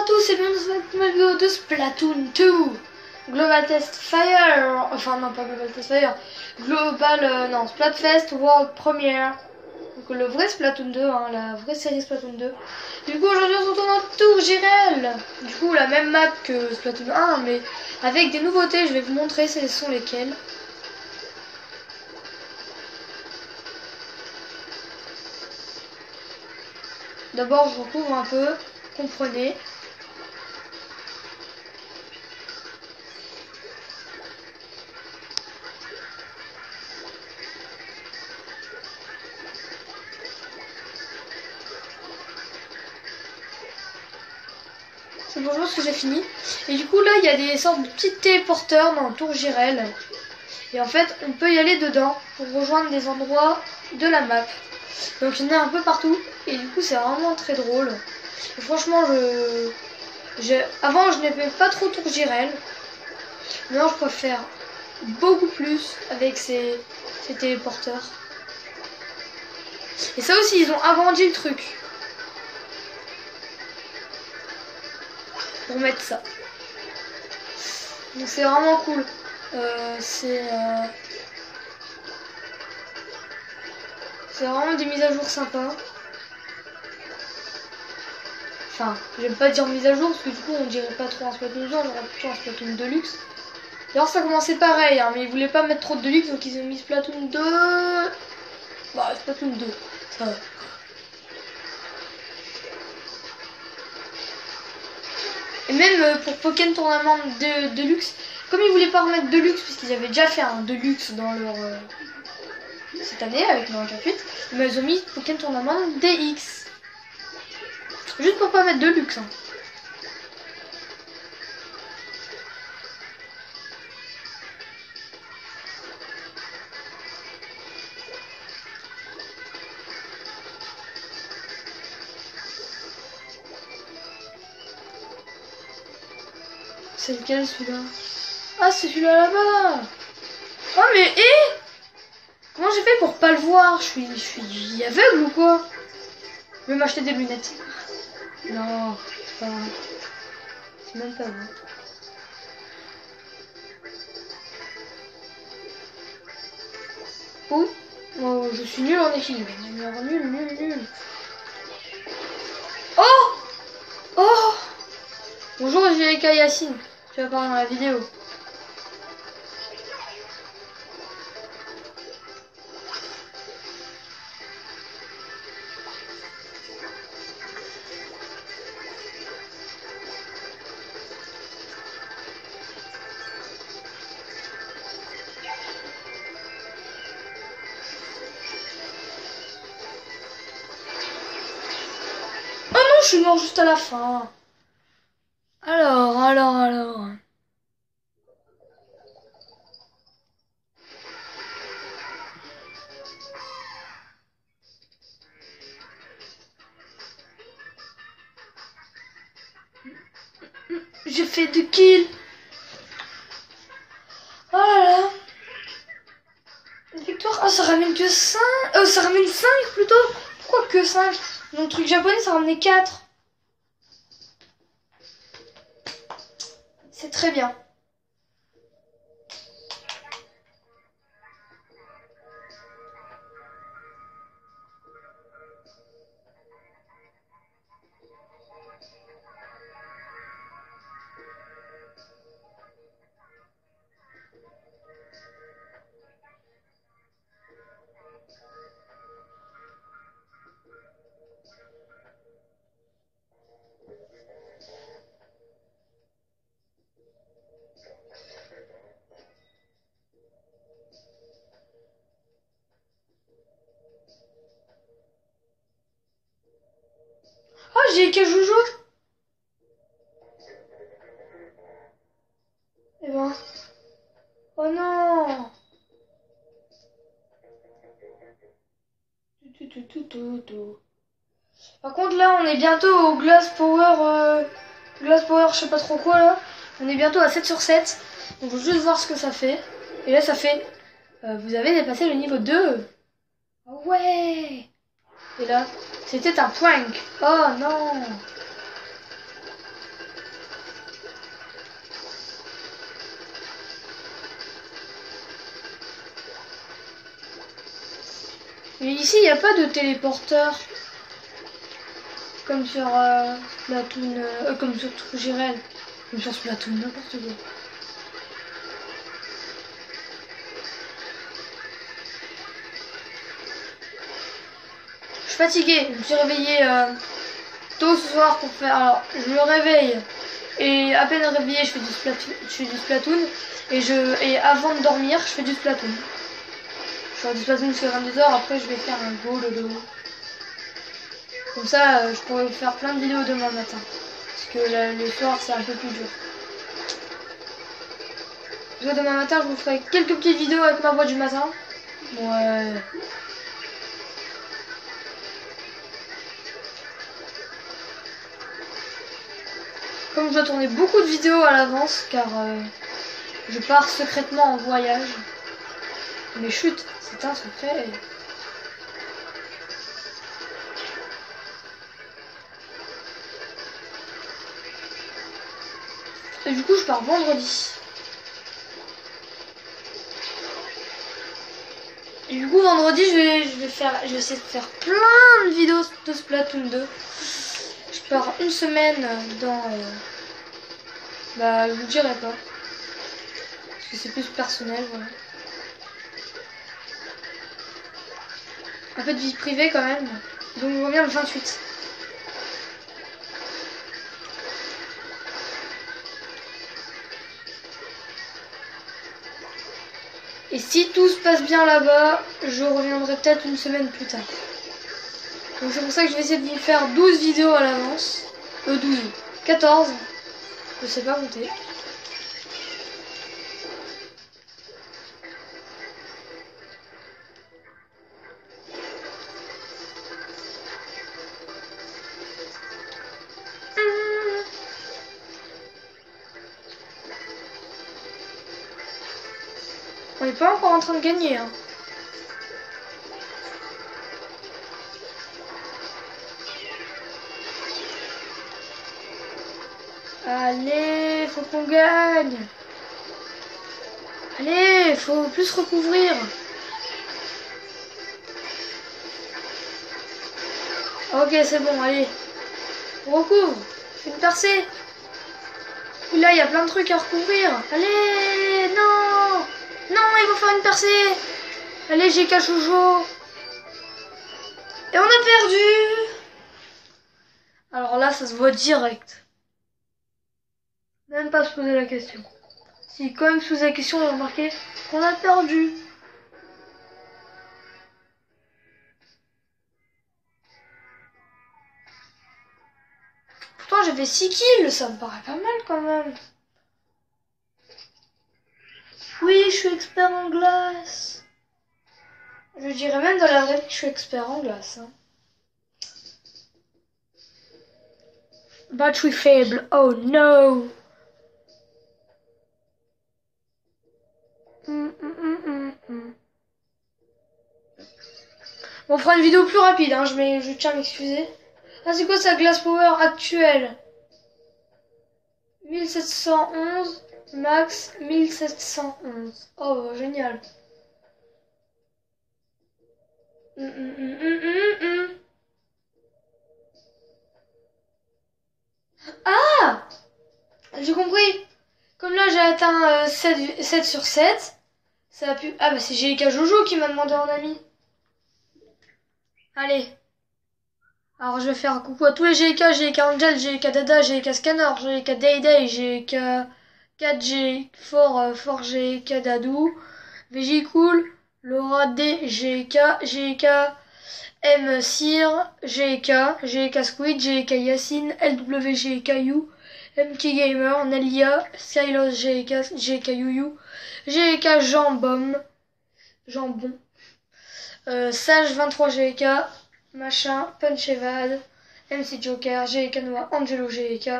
à tous et bienvenue dans cette nouvelle vidéo de Splatoon 2 Global Test Fire, enfin non pas Global Test Fire, Global, non, Splatfest World Premiere. Donc le vrai Splatoon 2, hein, la vraie série Splatoon 2. Du coup aujourd'hui on se retrouve dans Tour Jirel. Du coup la même map que Splatoon 1 mais avec des nouveautés, je vais vous montrer ce sont lesquelles. D'abord je recouvre un peu, comprenez. C'est bon, je pense que j'ai fini. Et du coup là il y a des sortes de petits téléporteurs dans le Tour Jirel. Et en fait on peut y aller dedans pour rejoindre des endroits de la map. Donc il y en a un peu partout. Et du coup c'est vraiment très drôle. Et franchement avant je n'aimais pas trop Tour Jirel. Maintenant je préfère beaucoup plus avec ces téléporteurs. Et ça aussi ils ont agrandi le truc. Pour mettre ça. Donc c'est vraiment cool. C'est vraiment des mises à jour sympas. Enfin, j'aime pas dire mise à jour parce que du coup on dirait pas trop un Splatoon 2, on dirait plutôt un Splatoon Deluxe. D'ailleurs ça commençait pareil, hein, mais ils voulaient pas mettre trop de Deluxe donc ils ont mis Splatoon 2. Bah Splatoon 2, ça va. Et même pour Pokémon Tournament de Deluxe, comme ils voulaient pas remettre Deluxe puisqu'ils avaient déjà fait un Deluxe dans leur cette année avec Mario Kart 8, mais ils ont mis Pokémon Tournament DX. Juste pour pas mettre Deluxe. Hein. C'est lequel celui-là? Ah c'est celui-là là-bas. Oh mais comment j'ai fait pour pas le voir? Je suis aveugle ou quoi? Je vais m'acheter des lunettes. Non, c'est pas vrai. C'est même pas vrai. Oh, je suis nul en équilibre. Nul. Oh bonjour Jérika Yacine. Tu vas parler dans la vidéo. Oh non, je suis mort juste à la fin. Alors. J'ai fait 2 kills. Oh là là. Une victoire. Ah, ça ramène que 5. Ça ramène 5 plutôt. Pourquoi que 5? Dans le truc japonais, ça ramenait 4. C'est très bien. Oh, j'ai quel joujou? Eh ben. Oh non. Par contre là on est bientôt au Glass Power je sais pas trop quoi là. On est bientôt à 7 sur 7. Donc faut juste voir ce que ça fait. Et là ça fait vous avez dépassé le niveau 2. Oh ouais. Et là c'était un prank. Oh non. Mais ici, il n'y a pas de téléporteur. Comme sur Splatoon, comme sur Jirel. Comme sur Splatoon, n'importe quoi. Je suis fatiguée, je me suis réveillée tôt ce soir pour faire. Alors, je me réveille et à peine réveillée, je fais du Splatoon et avant de dormir, je fais du Splatoon. Je fais du Splatoon jusqu'à 22h, après je vais faire un go dodo. Comme ça, je pourrais faire plein de vidéos demain matin. Parce que le soir, c'est un peu plus dur. Parce que demain matin, je vous ferai quelques petites vidéos avec ma voix du matin. Ouais. Comme je dois tourner beaucoup de vidéos à l'avance, car je pars secrètement en voyage. Mais chut, c'est un secret. Et du coup, je pars vendredi. Et du coup, vendredi, je vais essayer de faire plein de vidéos de Splatoon 2. Je pars une semaine dans... bah, je vous dirai pas. Parce que c'est plus personnel, voilà. Un peu de vie privée quand même. Donc je reviens le 28. Et si tout se passe bien là-bas, je reviendrai peut-être une semaine plus tard. Donc c'est pour ça que je vais essayer de vous faire 12 vidéos à l'avance. 12, 14. Je sais pas compter. On n'est pas encore en train de gagner, hein. Allez, faut qu'on gagne. Allez, faut plus recouvrir. Ok, c'est bon, allez. On recouvre. Fais une percée. Et là, il y a plein de trucs à recouvrir. Allez, non. Non, il faut faire une percée. Allez, j'ai Jojo. Et on a perdu. Alors là, ça se voit direct. Même pas se poser la question. Si quand même se poser la question, on va remarquer qu'on a perdu. Pourtant, j'ai fait 6 kills, ça me paraît pas mal quand même. Oui, je suis expert en glace. Je dirais même dans la vraie vie que je suis expert en glace. Hein. Batterie faible, oh no. Bon, on fera une vidéo plus rapide, hein. Je tiens à m'excuser. Ah, c'est quoi sa glace power actuelle? 1711, max 1711. Oh, génial. Ah, j'ai compris. Comme là, j'ai atteint 7 sur 7. Ça a pu... Ah, bah c'est GK Jojo qui m'a demandé en ami. Allez. Alors je vais faire un coucou à tous les GK, GK Angel, GK Dada, GK Scanner, GK Dayday, GK 4G, Fort GK Dadou, VJ Cool, Laura D, GK, GK M Sir, GK, GK Squid, GK Yacine, LWGKU, MK Gamer, Nelia, Skylos GK, GK Yuyu, GK Jambon, Sage 23 GK, Machin, Punch Evad, MC Joker, GK Noah, Angelo GK,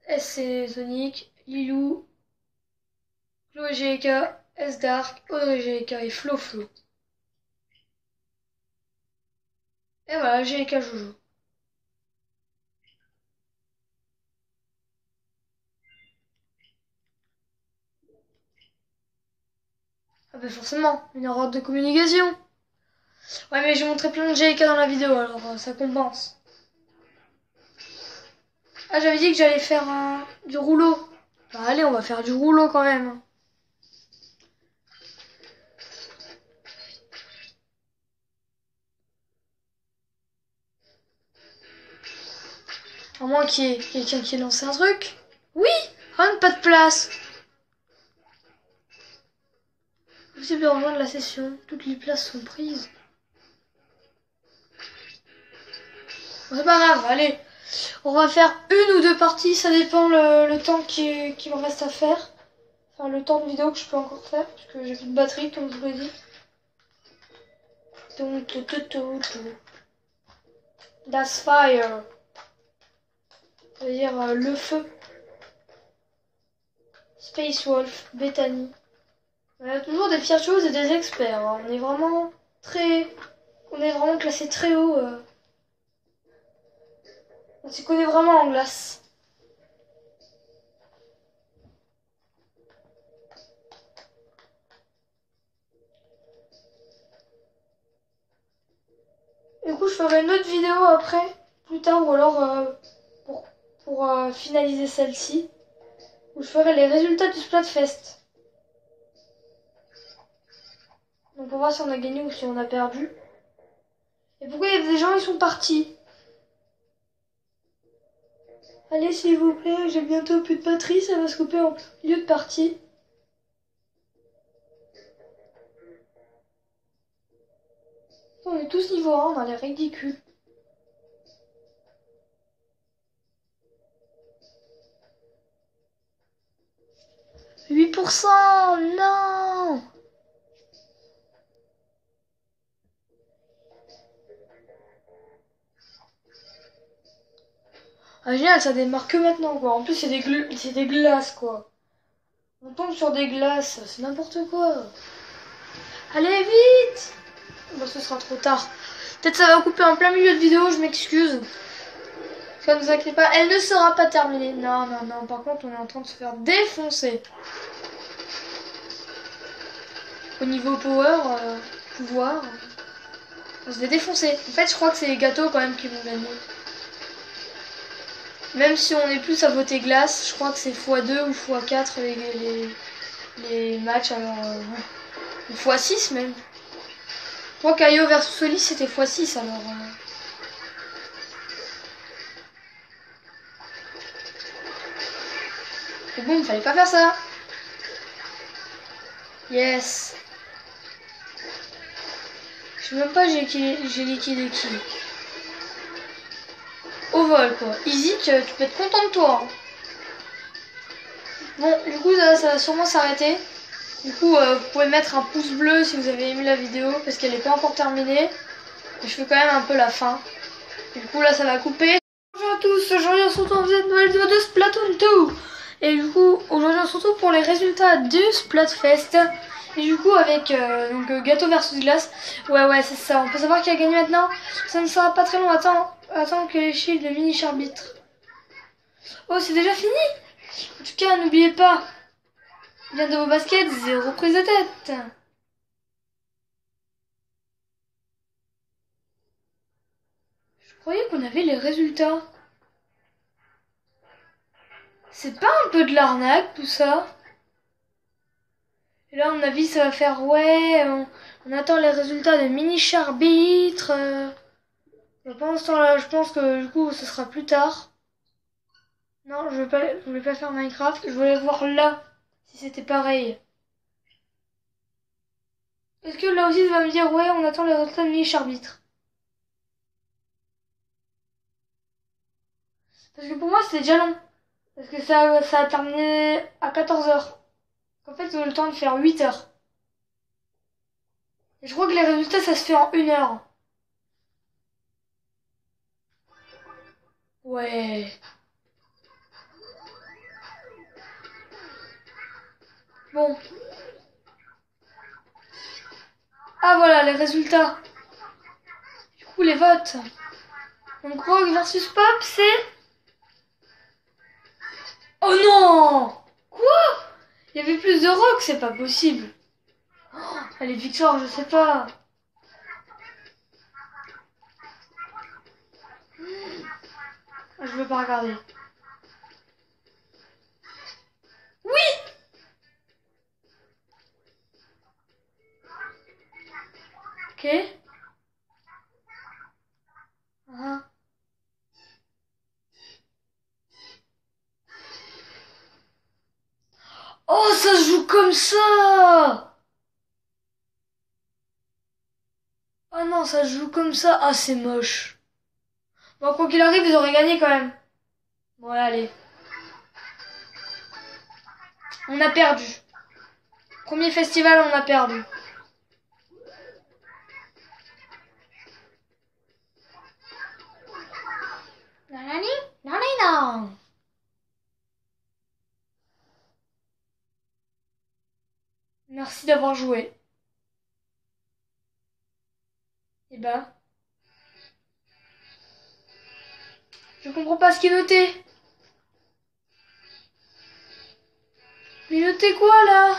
SC Sonic, Lilou, Chloé GK, S Dark, Audrey GK et Flo. Et voilà, GK Jojo. Ah bah forcément, une erreur de communication. Ouais, mais j'ai montré plein de JK dans la vidéo, alors ça compense. Ah, j'avais dit que j'allais faire du rouleau. Bah allez, on va faire du rouleau quand même. À moins qu'il y ait quelqu'un qui lance un truc. Oui, pas de place. Possible de rejoindre la session. Toutes les places sont prises. Bon, c'est pas grave, allez. On va faire une ou deux parties, ça dépend le temps qui me reste à faire. Enfin, le temps de vidéo que je peux encore faire, parce que j'ai plus de batterie, comme je vous l'ai dit. Das Fire. Ça veut dire le feu. Space Wolf, Bethany. On a toujours des fières choses et des experts. Hein. On est vraiment classé très haut. On s'y connaît vraiment en glace. Du coup, je ferai une autre vidéo après, plus tard, ou alors pour finaliser celle-ci, où je ferai les résultats du Splatfest. Donc on va voir si on a gagné ou si on a perdu. Et pourquoi il y a des gens, ils sont partis? Allez, s'il vous plaît, j'ai bientôt plus de batterie, ça va se couper en milieu de partie. On est tous niveau 1, on a l'air ridicule. « 8%, non !» Ah génial, ça démarre que maintenant quoi. En plus c'est des glaces quoi. On tombe sur des glaces, c'est n'importe quoi. Allez vite. Bon, ce sera trop tard. Peut-être ça va couper en plein milieu de vidéo, je m'excuse. Ça ne vous inquiétez pas, elle ne sera pas terminée. Non, non, non, par contre on est en train de se faire défoncer. Au niveau pouvoir, on se fait défoncer. En fait je crois que c'est les gâteaux quand même qui vont gagner. Même si on est plus à voter glace, je crois que c'est x2 ou x4 les matchs, alors ou x6 même. Je crois qu'Ayo versus Solis c'était x6 alors. Et bon, il fallait pas faire ça. Yes. Je sais même pas j'ai liquidé qui. Au vol quoi. Easy, tu peux être content de toi. Hein. Bon, du coup ça va sûrement s'arrêter. Du coup vous pouvez mettre un pouce bleu si vous avez aimé la vidéo parce qu'elle n'est pas encore terminée. Je fais quand même un peu la fin. Du coup là ça va couper. Bonjour à tous, aujourd'hui on se retrouve dans cette nouvelle vidéo de Splatoon 2. Et du coup aujourd'hui on se retrouve pour les résultats du Splatfest. Et du coup avec gâteau versus glace. Ouais c'est ça, on peut savoir qui a gagné maintenant. Ça ne sera pas très long, attends que les shields de mini arbitre. Oh c'est déjà fini. En tout cas n'oubliez pas, bien de vos baskets, 0 prise de tête. Je croyais qu'on avait les résultats. C'est pas un peu de l'arnaque tout ça? Et là, à mon avis, ça va faire ouais. On attend les résultats de mini arbitre. Pendant ce temps-là, je pense que du coup, ce sera plus tard. Non, je voulais pas faire Minecraft. Je voulais voir là si c'était pareil. Est-ce que là aussi, ça va me dire ouais, on attend les résultats de mini arbitre? Parce que pour moi, c'était déjà long. Parce que ça a terminé à 14h. En fait, on a le temps de faire 8 heures. Et je crois que les résultats, ça se fait en 1 heure. Ouais. Bon. Ah voilà, les résultats. Du coup, les votes. Donc Rogue versus Pop, c'est... Oh non! Quoi? Il y avait plus de Rogue, c'est pas possible. Oh, les victoires, je sais pas. Je veux pas regarder. Oui! Ok. Ah. Oh, ça se joue comme ça! Oh non, ça se joue comme ça. Ah, c'est moche. Bon, quoi qu'il arrive, ils auraient gagné quand même. Bon, allez. On a perdu. Premier festival, on a perdu. Nanani? Nanana. Merci d'avoir joué. Eh ben, je comprends pas ce qui est noté. Mais noté quoi là?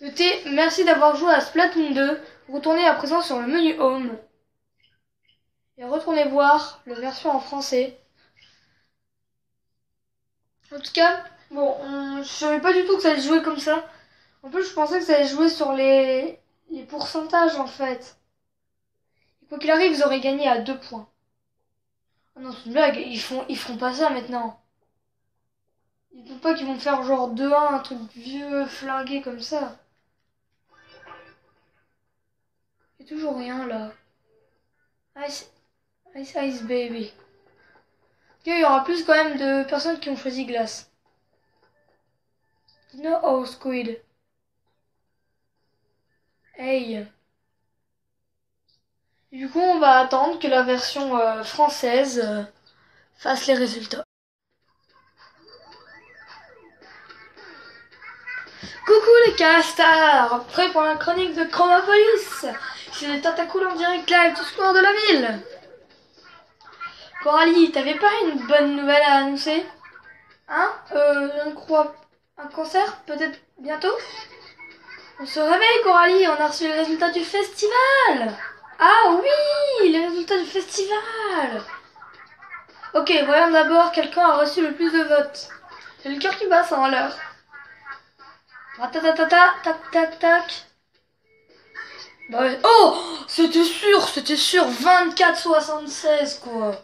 Noté, merci d'avoir joué à Splatoon 2. Retournez à présent sur le menu Home. Et retournez voir la version en français. En tout cas, bon, je savais pas du tout que ça allait se jouer comme ça. En plus, je pensais que ça allait jouer sur les pourcentages en fait. Et quoi qu'il arrive, ils auraient gagné à 2 points. Oh non, c'est une blague, ils feront pas ça maintenant. Ils ne pas qu'ils vont faire genre 2-1, un truc vieux, flingué comme ça. Il y a toujours rien là. Ice, ice, ice baby. Il y aura plus quand même de personnes qui ont choisi glace. No, oh, squid. Hey. Du coup, on va attendre que la version française fasse les résultats. Coucou les castars, prêts pour la chronique de Chromapolis. C'est le Tentacool en direct live du square de la ville. Coralie, t'avais pas une bonne nouvelle à annoncer? Hein? Je ne crois... Un concert? Peut-être bientôt? On se réveille Coralie, on a reçu les résultats du festival. Ah oui, les résultats du festival. Ok, voyons d'abord quel camp a reçu le plus de votes. J'ai le cœur qui bat sans l'heure. Ratatatata, tac tac tac. Bah ouais. Oh, c'était sûr, 24-76 quoi.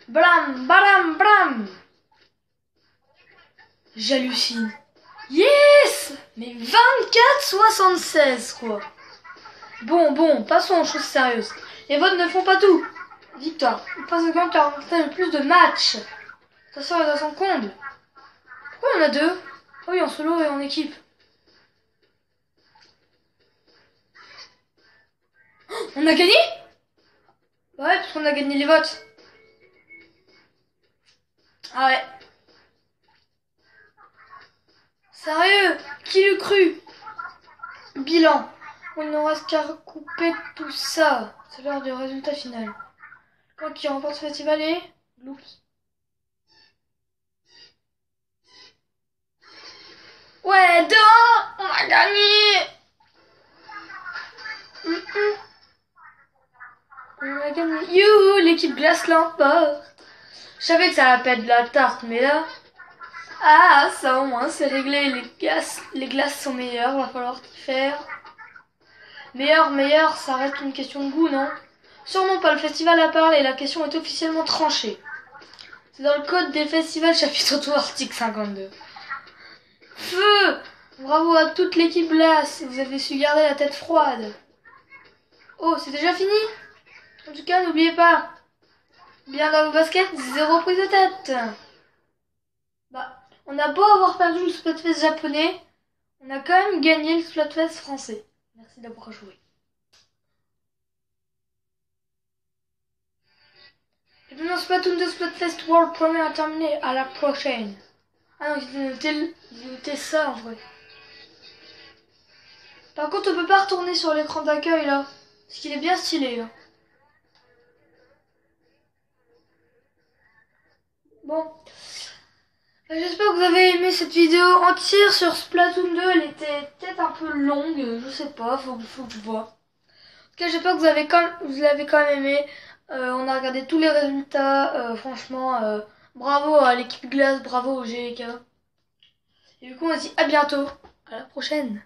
Blam, blam, blam. J'hallucine. Yes! Mais 24-76 quoi. Bon, passons aux choses sérieuses. Les votes ne font pas tout. Victoire. Il passe le camp qui a remporté le plus de matchs. Ta soeur est dans son comble. Pourquoi il y en a deux? Ah oui, en solo et en équipe. Oh, on a gagné? Ouais, parce qu'on a gagné les votes. Ah ouais. Sérieux? Qui l'eût cru? Bilan. Il n'en reste qu'à recouper tout ça. C'est l'heure du résultat final. Quand qui remporte ce festival est... Oups. Ouais, 2-1, on a gagné. On a gagné. Youhou, l'équipe glace l'emporte. Je savais que ça allait pas être de la tarte, mais là... Ah, ça au moins, c'est réglé. Les glaces sont meilleures, va falloir y faire. Meilleur, ça reste une question de goût, non? Sûrement pas, le festival a parlé, la question est officiellement tranchée. C'est dans le code des festivals, chapitre 2, article 52. Feu! Bravo à toute l'équipe glace, vous avez su garder la tête froide. Oh, c'est déjà fini? En tout cas, n'oubliez pas, bien dans vos baskets, 0 prise de tête. Bah, on a beau avoir perdu le Splatfest japonais, on a quand même gagné le Splatfest français. Merci d'avoir joué. Et maintenant Splatoon 2 Splatfest World Premiere terminé, à la prochaine. Ah non, j'ai noté ça en vrai. Par contre, on peut pas retourner sur l'écran d'accueil là, parce qu'il est bien stylé là. Bon. J'espère que vous avez aimé cette vidéo entière sur Splatoon 2. Elle était peut-être un peu longue, je sais pas, faut que je vois. En tout cas, j'espère que vous l'avez quand même aimé. On a regardé tous les résultats. Franchement, bravo à l'équipe glace, bravo au GK. Et du coup, on se dit à bientôt. À la prochaine.